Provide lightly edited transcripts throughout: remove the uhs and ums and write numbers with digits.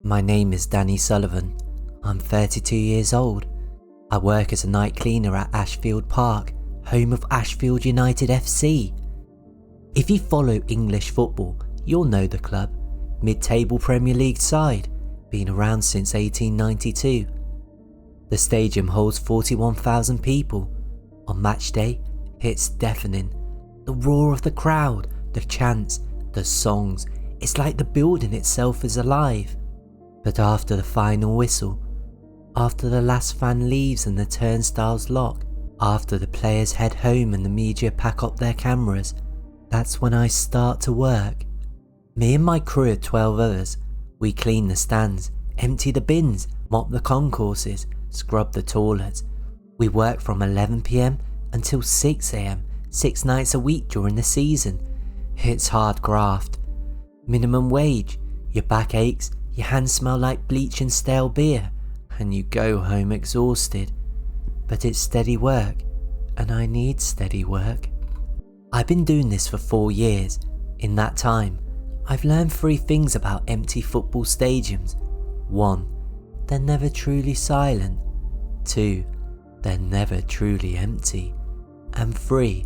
My name is Danny Sullivan. I'm 32 years old. I work as a night cleaner at Ashfield Park, home of Ashfield United FC. If you follow English football, you'll know the club. Mid-table Premier League side, been around since 1892. The stadium holds 41,000 people. On match day, it's deafening. The roar of the crowd, the chants, the songs, it's like the building itself is alive. But after the final whistle, after the last fan leaves and the turnstiles lock, after the players head home and the media pack up their cameras, that's when I start to work. Me and my crew of 12 others, we clean the stands, empty the bins, mop the concourses, scrub the toilets. We work from 11 PM until 6 AM, 6 nights a week during the season. It's hard graft. Minimum wage, your back aches, your hands smell like bleach and stale beer, and you go home exhausted. But it's steady work, and I need steady work. I've been doing this for 4 years. In that time, I've learned 3 things about empty football stadiums. 1. They're never truly silent. 2. They're never truly empty. And 3.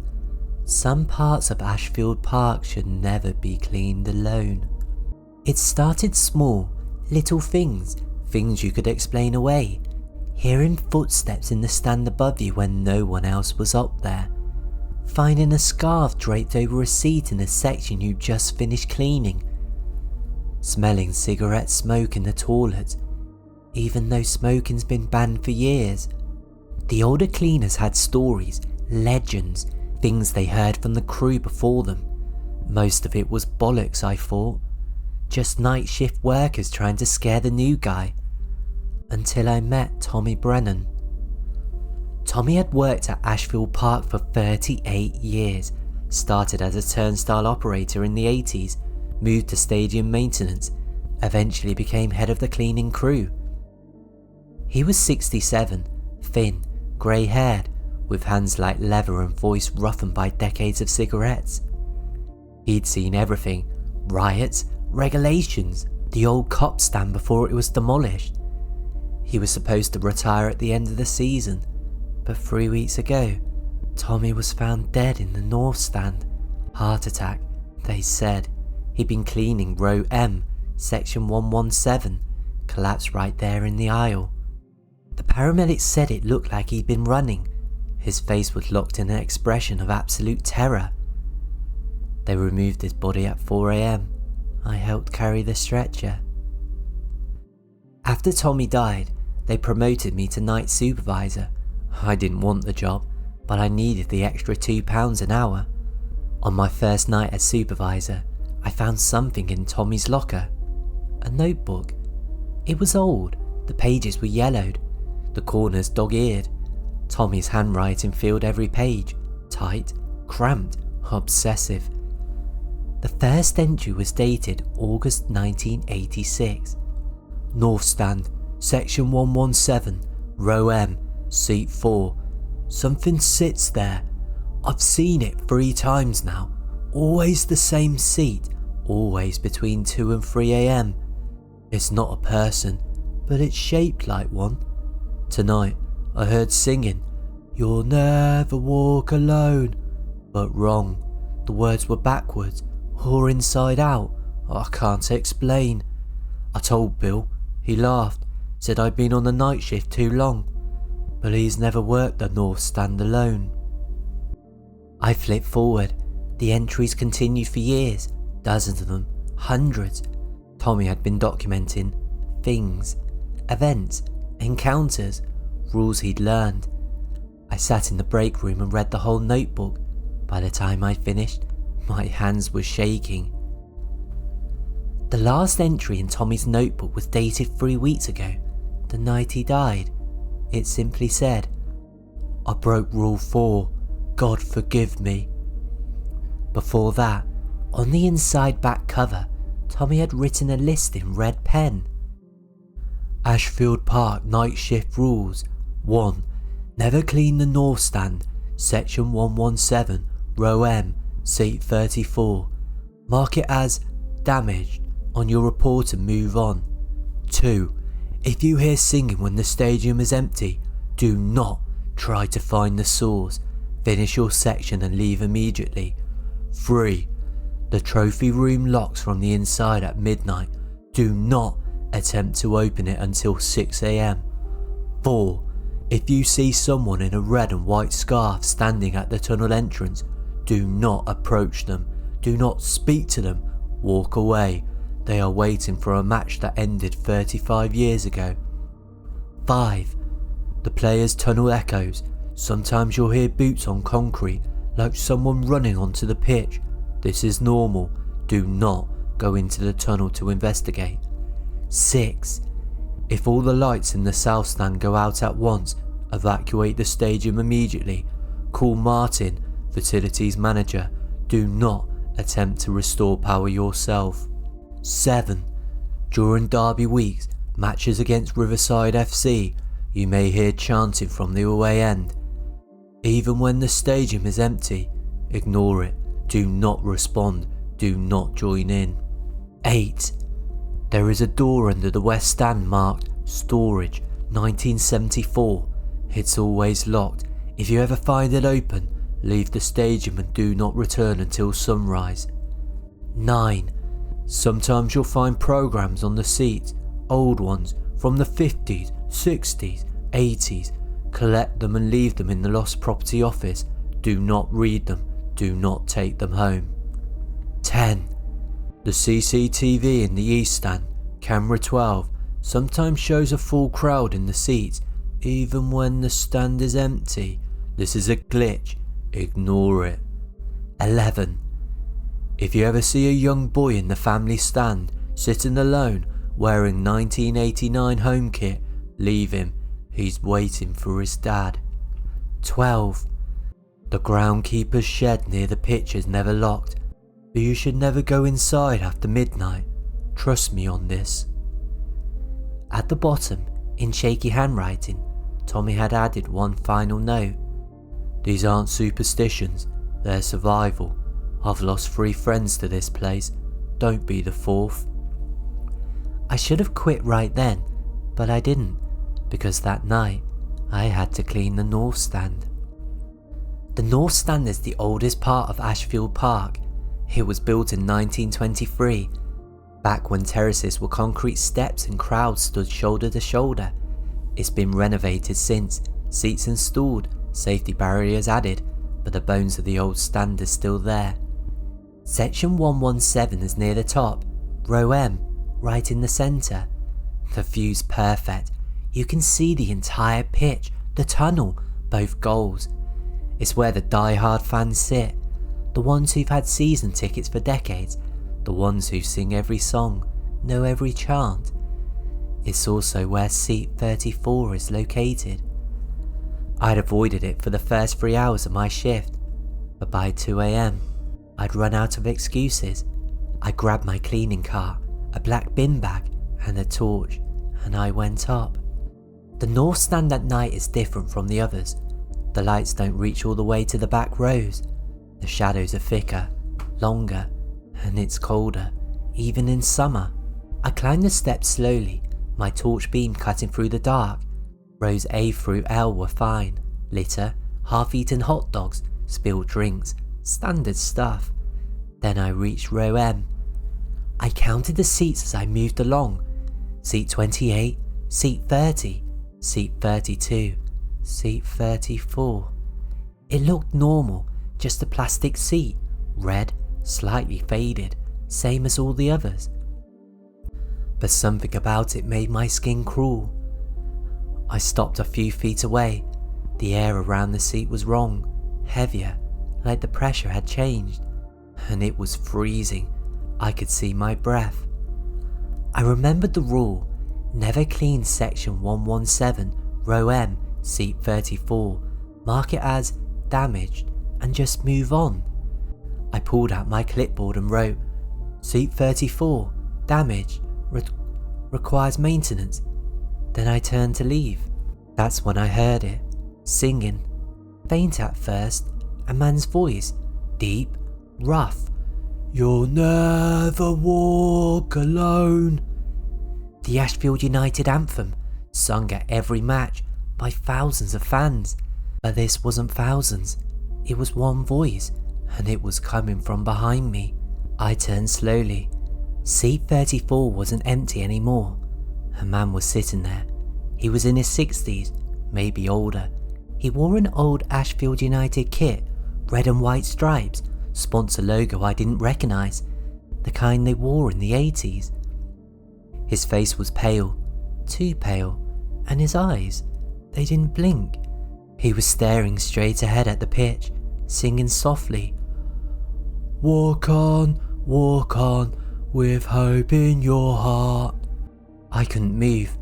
Some parts of Ashfield Park should never be cleaned alone. It started small, little things you could explain away. Hearing footsteps in the stand above you when no one else was up there. Finding a scarf draped over a seat in the section you just finished cleaning. Smelling cigarette smoke in the toilet, even though smoking's been banned for years. The older cleaners had stories, legends, things they heard from the crew before them. Most of it was bollocks, I thought. Just night shift workers trying to scare the new guy. Until I met Tommy Brennan. Tommy had worked at Ashfield Park for 38 years, started as a turnstile operator in the 80s, moved to stadium maintenance, eventually became head of the cleaning crew. He was 67, thin, grey-haired, with hands like leather and voice roughened by decades of cigarettes. He'd seen everything: riots, regulations, the old cop stand before it was demolished. He was supposed to retire at the end of the season, but 3 weeks ago, Tommy was found dead in the north stand. Heart attack, they said. He'd been cleaning row M, section 117, collapsed right there in the aisle. The paramedics said it looked like he'd been running. His face was locked in an expression of absolute terror. They removed his body at 4 AM. I helped carry the stretcher. After Tommy died, they promoted me to night supervisor. I didn't want the job, but I needed the extra £2 an hour. On my first night as supervisor, I found something in Tommy's locker. A notebook. It was old, the pages were yellowed, the corners dog-eared. Tommy's handwriting filled every page, tight, cramped, obsessive. The first entry was dated August 1986. North stand, section 117, row M, seat 4. Something sits there. I've seen it 3 times now. Always the same seat, always between 2 and 3 AM. It's not a person, but it's shaped like one. Tonight, I heard singing, "You'll never walk alone," but wrong. The words were backwards, or inside out. I can't explain. I told Bill. He laughed, said I'd been on the night shift too long, but he's never worked the north stand alone. I flipped forward. The entries continued for years, dozens of them, hundreds. Tommy had been documenting things, events, encounters, rules he'd learned. I sat in the break room and read the whole notebook. By the time I finished, my hands were shaking. The last entry in Tommy's notebook was dated 3 weeks ago, the night he died. It simply said, "I broke rule 4, God forgive me." Before that, on the inside back cover, Tommy had written a list in red pen. Ashfield Park night shift rules. 1. Never clean the north stand, section 117, row M, seat 34. Mark it as damaged on your report and move on. 2. If you hear singing when the stadium is empty, do not try to find the source. Finish your section and leave immediately. 3. The trophy room locks from the inside at midnight. Do not attempt to open it until 6 AM. 4. If you see someone in a red and white scarf standing at the tunnel entrance, do not approach them. Do not speak to them. Walk away. They are waiting for a match that ended 35 years ago. 5. The players' tunnel echoes. Sometimes you'll hear boots on concrete, like someone running onto the pitch. This is normal. Do not go into the tunnel to investigate. 6. If all the lights in the south stand go out at once, evacuate the stadium immediately. Call Martin, facilities manager. Do not attempt to restore power yourself. 7. During derby weeks, matches against Riverside FC, you may hear chanting from the away end. Even when the stadium is empty, ignore it. Do not respond. Do not join in. 8. There is a door under the west stand marked Storage 1974. It's always locked. If you ever find it open, leave the stadium and do not return until sunrise. 9. Sometimes you'll find programs on the seats, old ones from the 50s, 60s, 80s. Collect them and leave them in the lost property office. Do not read them. Do not take them home. 10. The CCTV in the east stand, camera 12, sometimes shows a full crowd in the seats, even when the stand is empty. This is a glitch. Ignore it. 11. If you ever see a young boy in the family stand, sitting alone, wearing 1989 home kit, leave him. He's waiting for his dad. 12. The groundkeeper's shed near the pitch is never locked, but you should never go inside after midnight. Trust me on this. At the bottom, in shaky handwriting, Tommy had added one final note. These aren't superstitions, they're survival. I've lost 3 friends to this place. Don't be the 4th. I should have quit right then, but I didn't, because that night I had to clean the north stand. The north stand is the oldest part of Ashfield Park. It was built in 1923, back when terraces were concrete steps and crowds stood shoulder to shoulder. It's been renovated since, seats installed, safety barriers added, but the bones of the old stand are still there. Section 117 is near the top, row M, right in the centre. The view's perfect. You can see the entire pitch, the tunnel, both goals. It's where the die-hard fans sit, the ones who've had season tickets for decades, the ones who sing every song, know every chant. It's also where seat 34 is located. I'd avoided it for the first 3 hours of my shift, but by 2 AM, I'd run out of excuses. I grabbed my cleaning cart, a black bin bag and a torch, and I went up. The north stand at night is different from the others. The lights don't reach all the way to the back rows. The shadows are thicker, longer, and it's colder, even in summer. I climbed the steps slowly, my torch beam cutting through the dark. Rows A through L were fine. Litter, half-eaten hot dogs, spilled drinks, standard stuff. Then I reached row M. I counted the seats as I moved along. Seat 28, seat 30, seat 32, seat 34. It looked normal, just a plastic seat, red, slightly faded, same as all the others. But something about it made my skin crawl. I stopped a few feet away. The air around the seat was wrong, heavier, like the pressure had changed, and it was freezing. I could see my breath. I remembered the rule, never clean section 117, row M, seat 34, mark it as damaged, and just move on. I pulled out my clipboard and wrote, seat 34, damaged, requires maintenance. Then I turned to leave. That's when I heard it, singing, faint at first, a man's voice, deep, rough. You'll never walk alone. The Ashfield United anthem, sung at every match by thousands of fans. But this wasn't thousands, it was one voice, and it was coming from behind me. I turned slowly. Seat 34 wasn't empty anymore. A man was sitting there. He was in his 60s, maybe older. He wore an old Ashfield United kit, red and white stripes, sponsor logo I didn't recognise, the kind they wore in the 80s. His face was pale, too pale, and his eyes, they didn't blink. He was staring straight ahead at the pitch, singing softly, walk on, with hope in your heart." I couldn't move.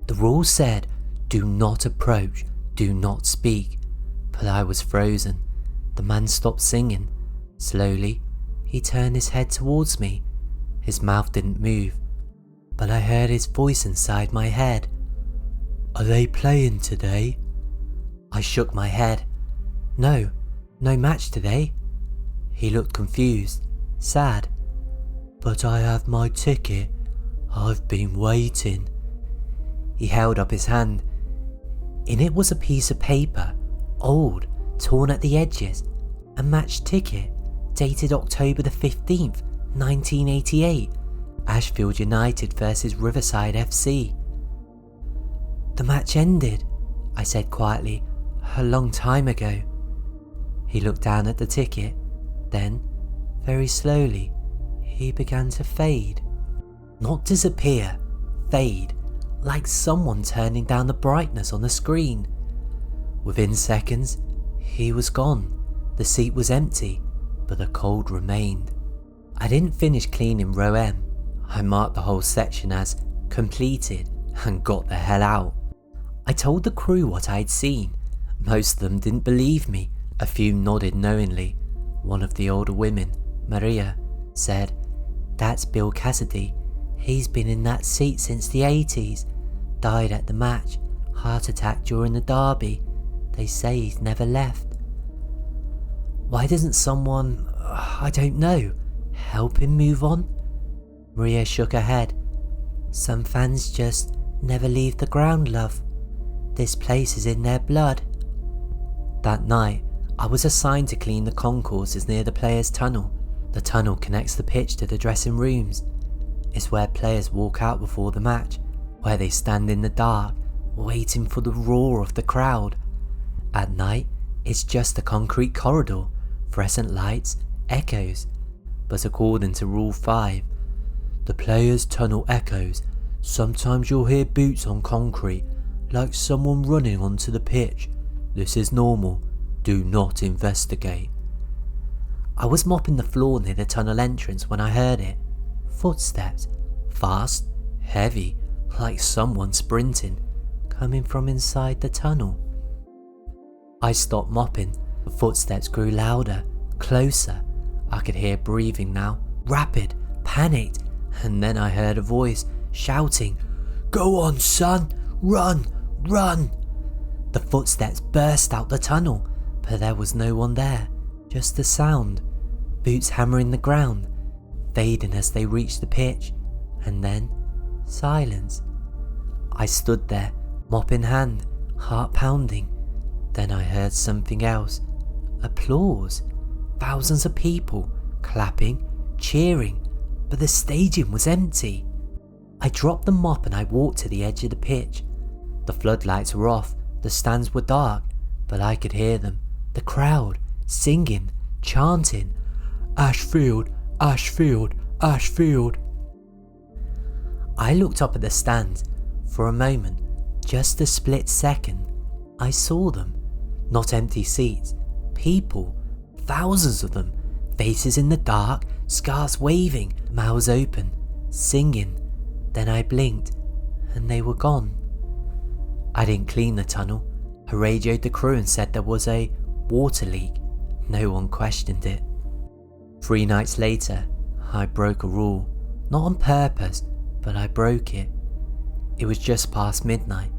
The rules said, do not approach, do not speak. But I was frozen. The man stopped singing. Slowly, he turned his head towards me. His mouth didn't move, but I heard his voice inside my head. "Are they playing today?" I shook my head. No match today." He looked confused, sad. "But I have my ticket. I've been waiting." He held up his hand. In it was a piece of paper, old, torn at the edges, a match ticket, dated October the 15th, 1988, Ashfield United versus Riverside FC. "The match ended," I said quietly, "a long time ago." He looked down at the ticket, then, very slowly, he began to fade. Not disappear, fade, like someone turning down the brightness on the screen. Within seconds, he was gone. The seat was empty, but the cold remained. I didn't finish cleaning row M. I marked the whole section as completed and got the hell out. I told the crew what I'd seen. Most of them didn't believe me. A few nodded knowingly. One of the older women, Maria, said, "That's Bill Cassidy. He's been in that seat since the 80s. Died at the match. Heart attack during the derby. They say he's never left." "Why doesn't someone, I don't know, help him move on?" Maria shook her head. "Some fans just never leave the ground, love. This place is in their blood." That night, I was assigned to clean the concourses near the players' tunnel. The tunnel connects the pitch to the dressing rooms. It's where players walk out before the match, where they stand in the dark, waiting for the roar of the crowd. At night, it's just a concrete corridor, fluorescent lights, echoes. But according to Rule 5, the players' tunnel echoes. Sometimes you'll hear boots on concrete, like someone running onto the pitch. This is normal. Do not investigate. I was mopping the floor near the tunnel entrance when I heard it. Footsteps, fast, heavy, like someone sprinting, coming from inside the tunnel. I stopped mopping. The footsteps grew louder, closer. I could hear breathing now, rapid, panicked, and then I heard a voice shouting, "Go on, son, run, run!" The footsteps burst out the tunnel, but there was no one there, just the sound, boots hammering the ground, fading as they reached the pitch, and then silence. I stood there, mop in hand, heart pounding. Then I heard something else. Applause. Thousands of people, clapping, cheering, but the stadium was empty. I dropped the mop and I walked to the edge of the pitch. The floodlights were off, the stands were dark, but I could hear them, the crowd, singing, chanting, "Ashfield, Ashfield, Ashfield." I looked up at the stands. For a moment, just a split second, I saw them. Not empty seats, people, thousands of them, faces in the dark, scarves waving, mouths open, singing. Then I blinked, and they were gone. I didn't clean the tunnel. I radioed the crew and said there was a water leak. No one questioned it. 3 nights later, I broke a rule. Not on purpose, but I broke it. It was just past midnight.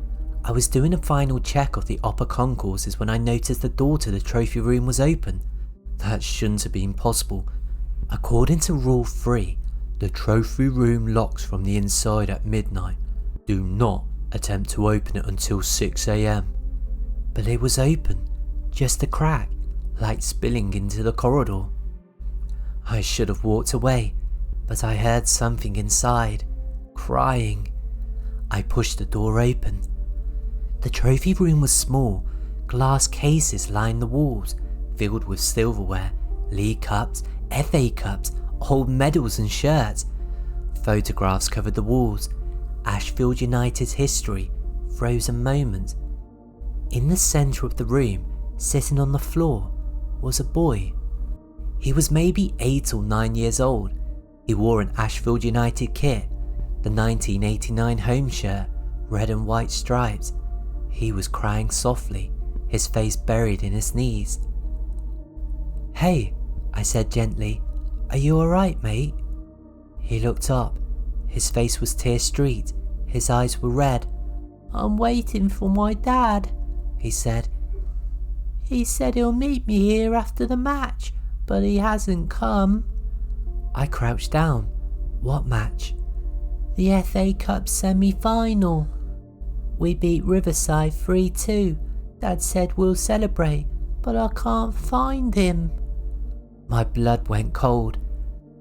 I was doing a final check of the upper concourses when I noticed the door to the trophy room was open. That shouldn't have been possible. According to Rule 3, the trophy room locks from the inside at midnight. Do not attempt to open it until 6 a.m. But it was open, just a crack, light spilling into the corridor. I should have walked away, but I heard something inside, crying. I pushed the door open. The trophy room was small. Glass cases lined the walls, filled with silverware, league cups, FA cups, old medals and shirts. Photographs covered the walls. Ashfield United's history, frozen moments. In the centre of the room, sitting on the floor, was a boy. He was maybe 8 or 9 years old. He wore an Ashfield United kit, the 1989 home shirt, red and white stripes. He was crying softly, his face buried in his knees. "Hey," I said gently, "are you alright, mate?" He looked up. His face was tear-streaked, his eyes were red. "I'm waiting for my dad," he said. "He said he'll meet me here after the match, but he hasn't come." I crouched down. "What match?" "The FA Cup semi-final. We beat Riverside 3-2. Dad said we'll celebrate, but I can't find him." My blood went cold.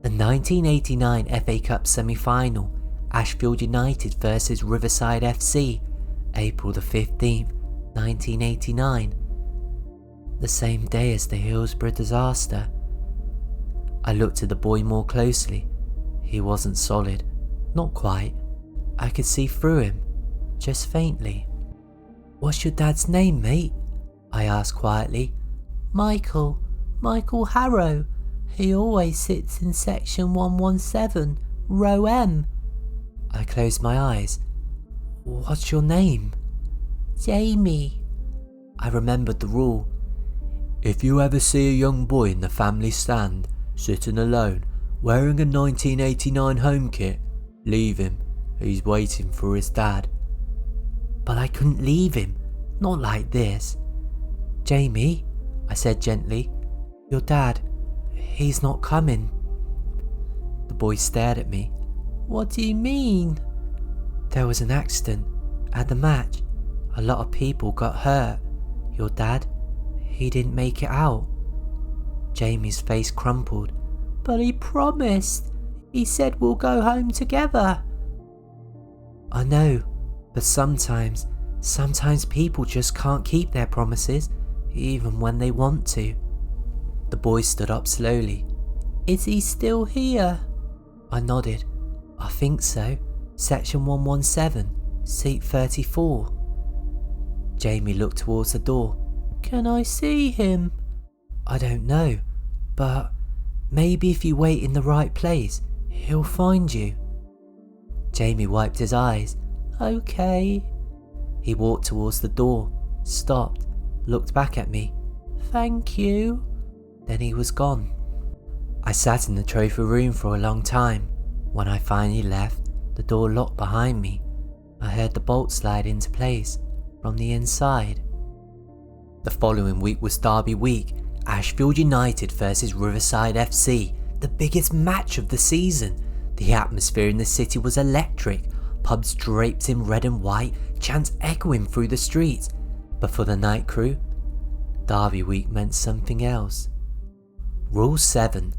The 1989 FA Cup semi-final, Ashfield United versus Riverside FC, April the 15th, 1989. The same day as the Hillsborough disaster. I looked at the boy more closely. He wasn't solid. Not quite. I could see through him, just faintly. "What's your dad's name, mate?" I asked quietly. Michael Harrow. He always sits in section 117, row M." I closed my eyes. "What's your name?" "Jamie." I remembered the rule. "If you ever see a young boy in the family stand, sitting alone, wearing a 1989 home kit, leave him. He's waiting for his dad." But I couldn't leave him, not like this. "Jamie," I said gently, "your dad, he's not coming." The boy stared at me. "What do you mean?" "There was an accident at the match. A lot of people got hurt. Your dad, he didn't make it out." Jamie's face crumpled. "But he promised. He said we'll go home together." "I know, but sometimes people just can't keep their promises, even when they want to." The boy stood up slowly. "Is he still here?" I nodded. "I think so. Section 117, seat 34. Jamie looked towards the door. "Can I see him?" "I don't know, but maybe if you wait in the right place, he'll find you." Jamie wiped his eyes. "Okay." He walked towards the door, stopped, looked back at me. "Thank you." Then he was gone. I sat in the trophy room for a long time. When I finally left, the door locked behind me. I heard the bolt slide into place from the inside. The following week was Derby week, Ashfield United versus Riverside FC, the biggest match of the season. The atmosphere in the city was electric, pubs draped in red and white, chants echoing through the streets. But for the night crew, Derby week meant something else. Rule 7.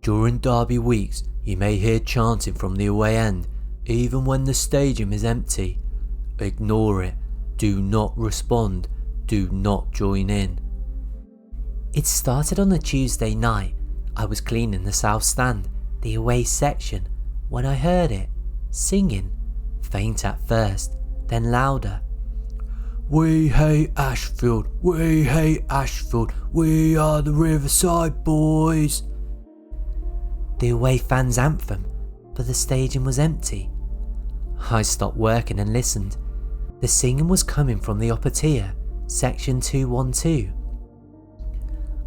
During Derby weeks, you may hear chanting from the away end, even when the stadium is empty. Ignore it. Do not respond. Do not join in. It started on a Tuesday night. I was cleaning the south stand, the away section, when I heard it, singing, faint at first, then louder. "We hate Ashfield, we hate Ashfield, we are the Riverside boys." The away fans' anthem, but the stadium was empty. I stopped working and listened. The singing was coming from the upper tier, section 212.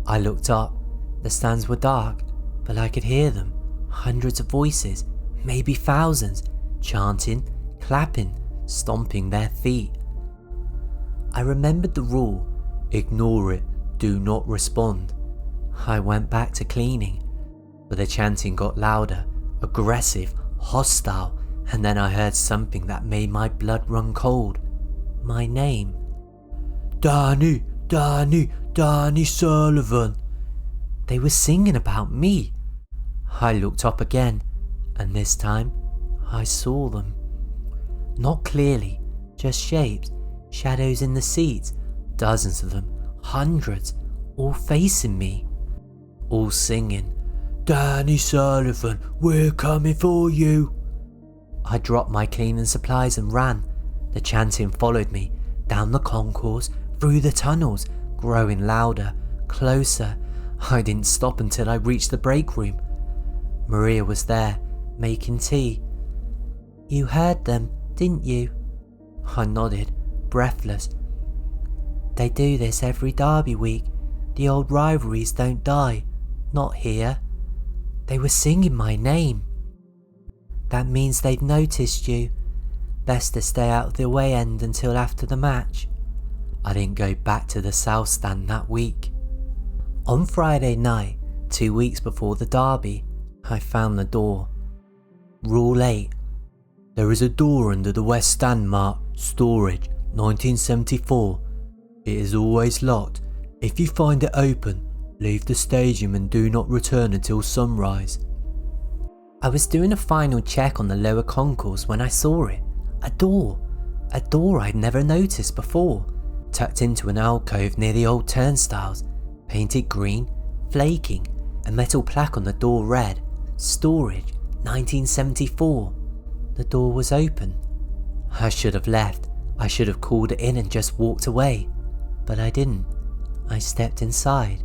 I looked up. The stands were dark, but I could hear them. Hundreds of voices, maybe thousands, chanting, clapping, stomping their feet. I remembered the rule, ignore it, do not respond. I went back to cleaning, but the chanting got louder, aggressive, hostile, and then I heard something that made my blood run cold. My name. Danny, Danny, Danny Sullivan. They were singing about me. I looked up again, and this time I saw them. Not clearly, just shapes, shadows in the seats, dozens of them, hundreds, all facing me. All singing, Danny Sullivan, we're coming for you. I dropped my cleaning supplies and ran. The chanting followed me, down the concourse, through the tunnels, growing louder, closer. I didn't stop until I reached the break room. Maria was there, making tea. You heard them, didn't you? I nodded, breathless. They do this every Derby week. The old rivalries don't die. Not here. They were singing my name. That means they've noticed you. Best to stay out of the away end until after the match. I didn't go back to the South Stand that week. On Friday night, 2 weeks before the Derby, I found the door. Rule 8. There is a door under the West Stand marked Storage, 1974. It is always locked. If you find it open, leave the stadium and do not return until sunrise. I was doing a final check on the lower concourse when I saw it. A door I'd never noticed before, tucked into an alcove near the old turnstiles, painted green, flaking, a metal plaque on the door read, Storage, 1974. The door was open. I should have left. I should have called it in and just walked away, but I didn't. I stepped inside.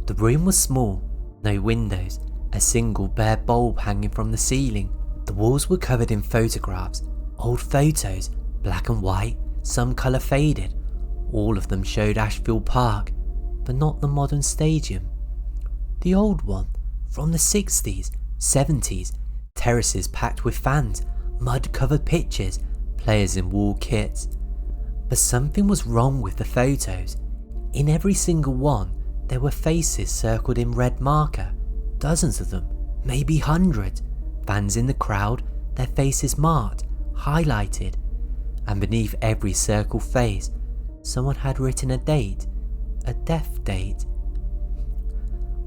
The room was small, no windows, a single bare bulb hanging from the ceiling. The walls were covered in photographs, old photos, black and white, some colour faded. All of them showed Ashfield Park, but not the modern stadium. The old one, from the 60s, 70s, terraces packed with fans, mud-covered pitches, players in wool kits. But something was wrong with the photos. In every single one, there were faces circled in red marker, dozens of them, maybe hundreds. Fans in the crowd, their faces marked, highlighted, and beneath every circled face, someone had written a date, a death date.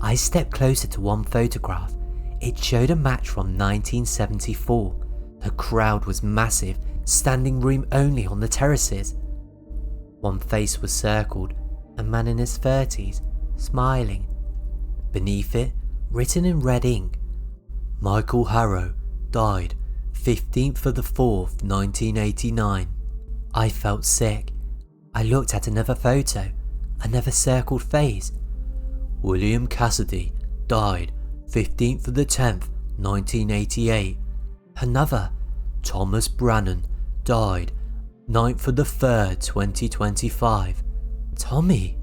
I stepped closer to one photograph. It showed a match from 1974. The crowd was massive, standing room only on the terraces. One face was circled, a man in his 30s, smiling. Beneath it, written in red ink, Michael Harrow, died 15th of the 4th, 1989. I felt sick. I looked at another photo, another circled face. William Cassidy, died 15th of the 10th, 1988. Another, Thomas Brannan, died 9th of the 3rd, 2025. Tommy.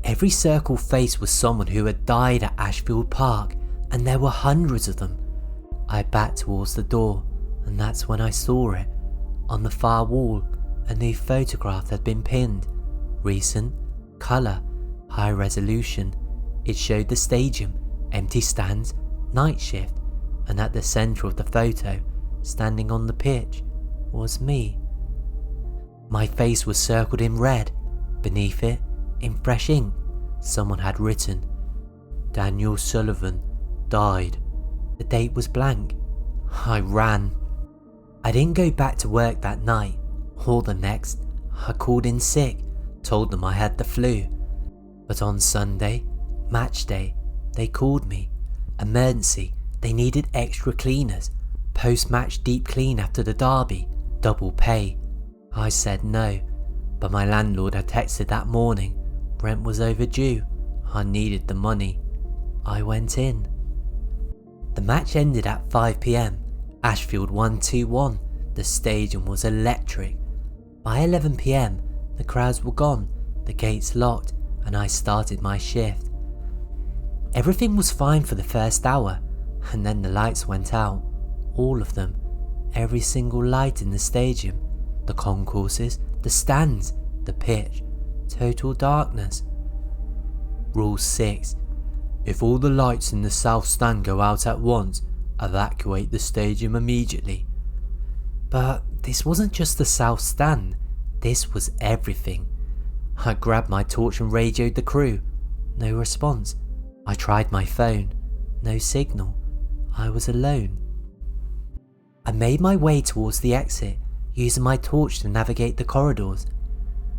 Every circled face was someone who had died at Ashfield Park, and there were hundreds of them. I backed towards the door, and that's when I saw it. On the far wall, a new photograph had been pinned. Recent, colour, high resolution. It showed the stadium, empty stands, night shift, and at the centre of the photo, standing on the pitch, was me. My face was circled in red. Beneath it, in fresh ink, someone had written, Daniel Sullivan, died. The date was blank. I ran. I didn't go back to work that night, or the next. I called in sick, told them I had the flu. But on Sunday, match day, they called me. Emergency, they needed extra cleaners. Post-match deep clean after the derby, double pay. I said no, but my landlord had texted that morning. Rent was overdue. I needed the money. I went in. The match ended at 5 PM. Ashfield won 2-1. The stadium was electric. By 11 PM, the crowds were gone, the gates locked, and I started my shift. Everything was fine for the first hour, and then the lights went out. All of them. Every single light in the stadium. The concourses, the stands, the pitch. Total darkness. Rule 6. If all the lights in the south stand go out at once, Evacuate the stadium immediately. But this wasn't just the south stand, this was everything. I grabbed my torch and radioed the crew. No response. I tried my phone. No signal. I was alone. I made my way towards the exit, using my torch to navigate the corridors.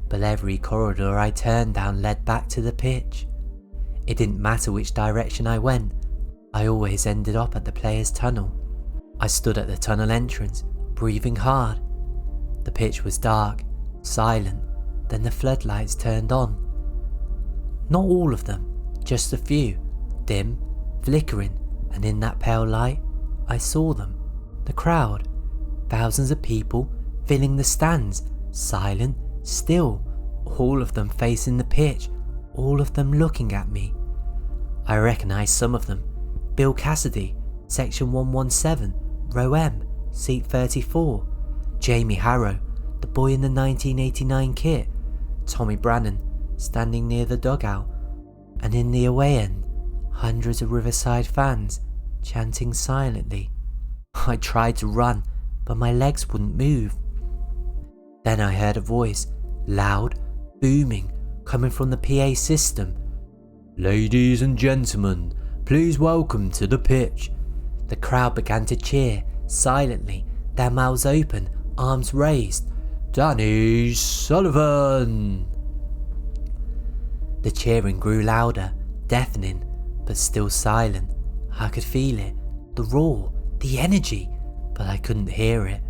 But every corridor I turned down led back to the pitch. It didn't matter which direction I went, I always ended up at the players' tunnel. I stood at the tunnel entrance, breathing hard. The pitch was dark, silent, then the floodlights turned on. Not all of them, just a few, dim, flickering, and in that pale light, I saw them. The crowd, thousands of people filling the stands, silent, still, all of them facing the pitch, all of them looking at me. I recognised some of them. Bill Cassidy, section 117, row M, seat 34. Jamie Harrow, the boy in the 1989 kit. Tommy Brannan, standing near the dugout. And in the away end, hundreds of Riverside fans, chanting silently. I tried to run, but my legs wouldn't move. Then I heard a voice, loud, booming, coming from the PA system. Ladies and gentlemen, please welcome to the pitch. The crowd began to cheer, silently, their mouths open, arms raised. Danny Sullivan! The cheering grew louder, deafening, but still silent. I could feel it, the roar, the energy, but I couldn't hear it.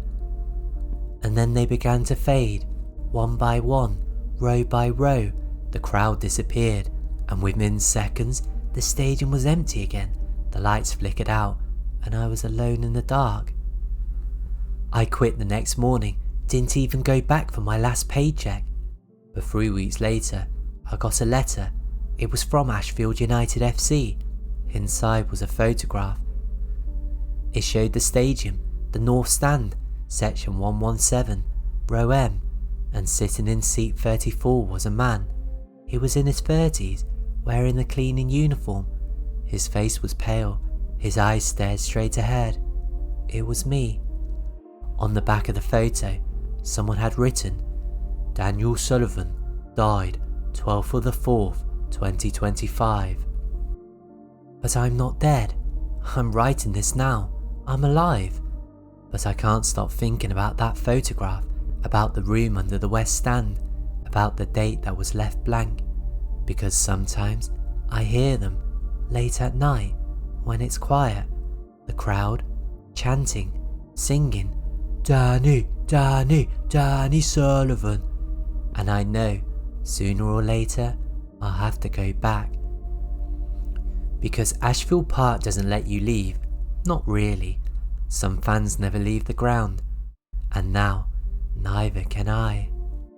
And then they began to fade, one by one, row by row. The crowd disappeared, and within seconds, the stadium was empty again. The lights flickered out, and I was alone in the dark. I quit the next morning, didn't even go back for my last paycheck. But 3 weeks later, I got a letter. It was from Ashfield United FC. Inside was a photograph. It showed the stadium, the north stand, section 117, row M, and sitting in seat 34 was a man. He was in his 30s, wearing a cleaning uniform. His face was pale, his eyes stared straight ahead. It was me. On the back of the photo, someone had written, Daniel Sullivan died 12th of the 4th, 2025. But I'm not dead. I'm writing this now. I'm alive. But I can't stop thinking about that photograph, about the room under the west stand, about the date that was left blank, because sometimes I hear them late at night when it's quiet, the crowd chanting, singing, Danny, Danny, Danny Sullivan, and I know sooner or later I'll have to go back. Because Ashfield Park doesn't let you leave, not really. Some fans never leave the ground, and now neither can I.